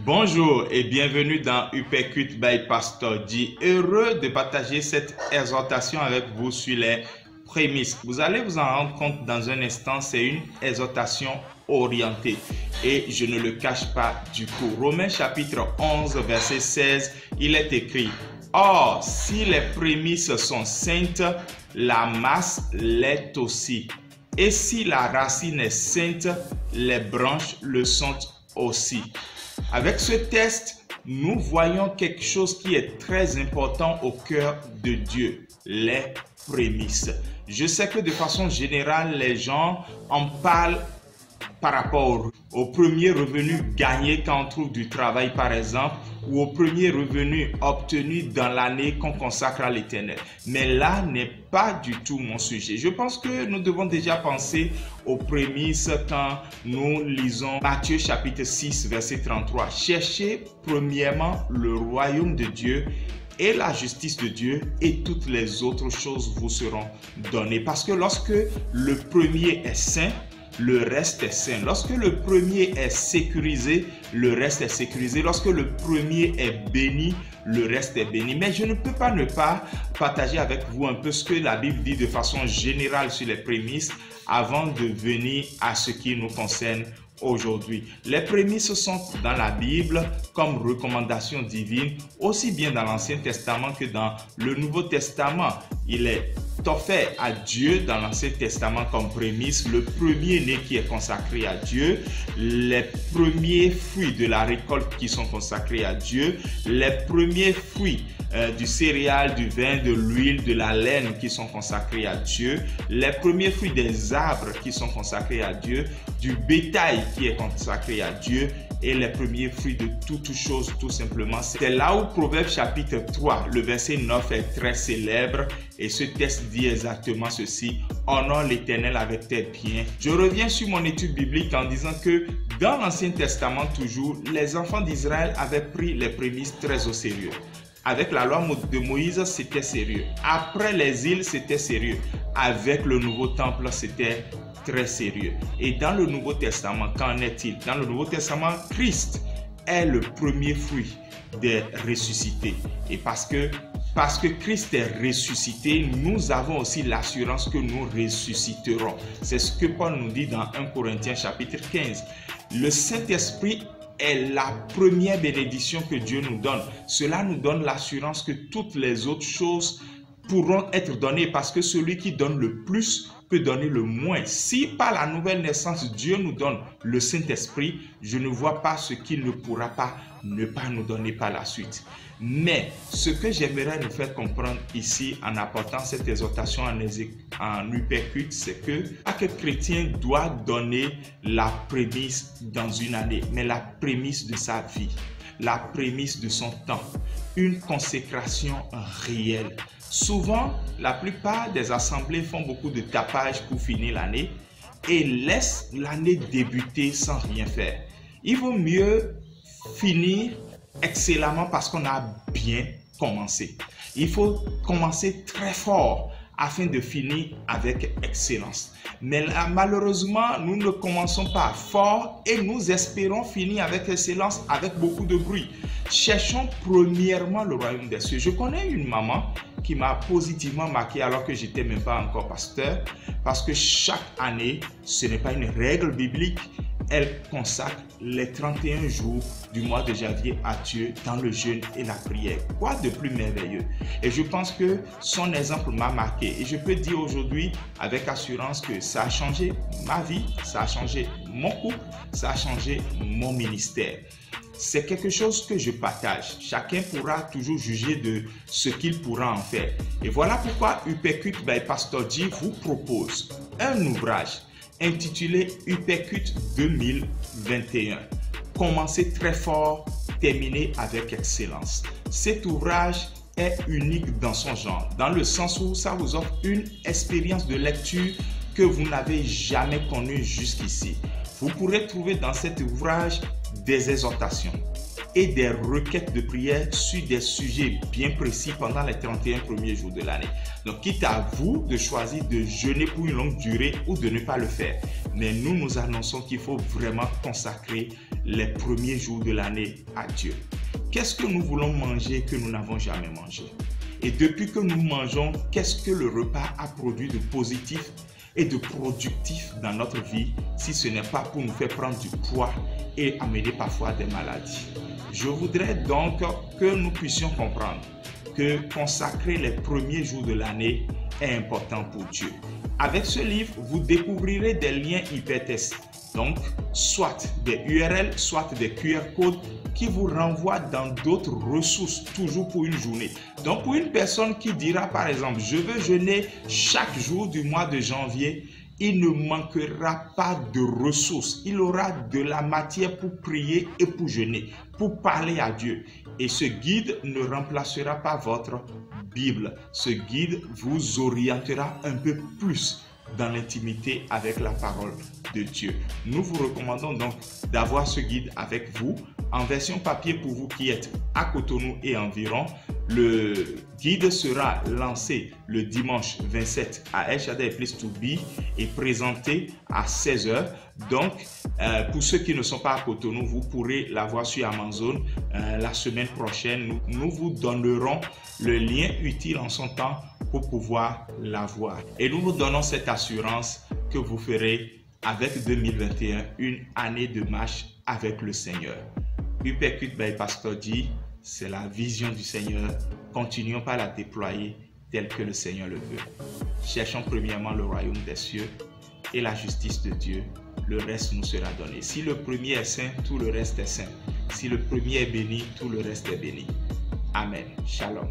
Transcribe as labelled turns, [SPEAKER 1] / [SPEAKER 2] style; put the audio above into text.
[SPEAKER 1] Bonjour et bienvenue dans Uppercut by Pastor G. Heureux de partager cette exhortation avec vous sur les prémices. Vous allez vous en rendre compte dans un instant, c'est une exhortation orientée. Et je ne le cache pas du tout. Romains chapitre 11, verset 16, il est écrit: Or, si les prémices sont saintes, la masse l'est aussi. Et si la racine est sainte, les branches le sont aussi. Avec ce texte, nous voyons quelque chose qui est très important au cœur de Dieu, les prémices. Je sais que de façon générale, les gens en parlent par rapport au premier revenu gagné quand on trouve du travail par exemple, ou au premier revenu obtenu dans l'année qu'on consacre à l'Éternel. Mais là n'est pas du tout mon sujet. Je pense que nous devons déjà penser aux prémices quand nous lisons Matthieu chapitre 6 verset 33. Cherchez premièrement le royaume de Dieu et la justice de Dieu, et toutes les autres choses vous seront données. Parce que lorsque le premier est saint, le reste est sain. Lorsque le premier est sécurisé, le reste est sécurisé. Lorsque le premier est béni, le reste est béni. Mais je ne peux pas ne pas partager avec vous un peu ce que la Bible dit de façon générale sur les prémices avant de venir à ce qui nous concerne aujourd'hui. Les prémices sont dans la Bible comme recommandation divine, aussi bien dans l'Ancien Testament que dans le Nouveau Testament. Il est offert à Dieu dans l'Ancien Testament comme prémisse le premier-né qui est consacré à Dieu, les premiers fruits de la récolte qui sont consacrés à Dieu, les premiers fruits du céréal, du vin, de l'huile, de la laine qui sont consacrés à Dieu, les premiers fruits des arbres qui sont consacrés à Dieu, du bétail qui est consacré à Dieu et les premiers fruits de toutes choses tout simplement. C'est là où Proverbe chapitre 3, le verset 9 est très célèbre et ce texte dit exactement ceci: honore l'Éternel avec tes biens. Je reviens sur mon étude biblique en disant que dans l'Ancien Testament toujours, les enfants d'Israël avaient pris les prémices très au sérieux. Avec la loi de Moïse, c'était sérieux. Après les îles, c'était sérieux. Avec le nouveau temple, c'était très sérieux. Et dans le Nouveau Testament, qu'en est-il? Dans le Nouveau Testament, Christ est le premier fruit des ressuscités. Et parce que Christ est ressuscité, nous avons aussi l'assurance que nous ressusciterons. C'est ce que Paul nous dit dans 1 Corinthiens chapitre 15. Le Saint-Esprit est la première bénédiction que Dieu nous donne. Cela nous donne l'assurance que toutes les autres choses pourront être données parce que celui qui donne le plus peut donner le moins. Si par la nouvelle naissance Dieu nous donne le Saint-Esprit, je ne vois pas ce qu'il ne pourra pas ne pas nous donner par la suite. Mais ce que j'aimerais nous faire comprendre ici en apportant cette exhortation en uppercut, c'est que chaque chrétien doit donner la prémisse dans une année, mais la prémisse de sa vie, la prémisse de son temps, une consécration réelle. Souvent, la plupart des assemblées font beaucoup de tapage pour finir l'année et laissent l'année débuter sans rien faire. Il vaut mieux finir excellemment parce qu'on a bien commencé. Il faut commencer très fort afin de finir avec excellence. Mais là, malheureusement, nous ne commençons pas fort et nous espérons finir avec excellence avec beaucoup de bruit. Cherchons premièrement le royaume des cieux. Je connais une maman qui m'a positivement marqué alors que j'étais même pas encore pasteur, parce que chaque année, ce n'est pas une règle biblique, elle consacre les 31 jours du mois de janvier à Dieu dans le jeûne et la prière. Quoi de plus merveilleux? Et je pense que son exemple m'a marqué. Et je peux dire aujourd'hui avec assurance que ça a changé ma vie, ça a changé mon couple, ça a changé mon ministère. C'est quelque chose que je partage. Chacun pourra toujours juger de ce qu'il pourra en faire. Et voilà pourquoi Uppercut by Pastor G vous propose un ouvrage intitulé Uppercut 2021. Commencer très fort, terminer avec excellence. Cet ouvrage est unique dans son genre, dans le sens où ça vous offre une expérience de lecture que vous n'avez jamais connue jusqu'ici. Vous pourrez trouver dans cet ouvrage des exhortations et des requêtes de prière sur des sujets bien précis pendant les 31 premiers jours de l'année. Donc, quitte à vous de choisir de jeûner pour une longue durée ou de ne pas le faire. Mais nous annonçons qu'il faut vraiment consacrer les premiers jours de l'année à Dieu. Qu'est-ce que nous voulons manger que nous n'avons jamais mangé? Et depuis que nous mangeons, qu'est-ce que le repas a produit de positif et de productif dans notre vie, si ce n'est pas pour nous faire prendre du poids et amener parfois des maladies? Je voudrais donc que nous puissions comprendre que consacrer les premiers jours de l'année est important pour Dieu. Avec ce livre, vous découvrirez des liens hypertextes, donc soit des URL, soit des QR codes qui vous renvoient dans d'autres ressources, toujours pour une journée. Donc pour une personne qui dira par exemple, je veux jeûner chaque jour du mois de janvier, il ne manquera pas de ressources. Il aura de la matière pour prier et pour jeûner, pour parler à Dieu. Et ce guide ne remplacera pas votre Bible. Ce guide vous orientera un peu plus dans l'intimité avec la parole de Dieu. Nous vous recommandons donc d'avoir ce guide avec vous en version papier pour vous qui êtes à Cotonou et environ. Le guide sera lancé le dimanche 27 à El Shaddai Place to Be et présenté à 16h. Donc, pour ceux qui ne sont pas à Cotonou, vous pourrez l'avoir sur Amazon la semaine prochaine. Nous vous donnerons le lien utile en son temps pour pouvoir l'avoir. Et nous vous donnons cette assurance que vous ferez avec 2021 une année de marche avec le Seigneur. Uppercut by Pastor G, c'est la vision du Seigneur. Continuons par la déployer tel que le Seigneur le veut. Cherchons premièrement le royaume des cieux et la justice de Dieu. Le reste nous sera donné. Si le premier est saint, tout le reste est saint. Si le premier est béni, tout le reste est béni. Amen. Shalom.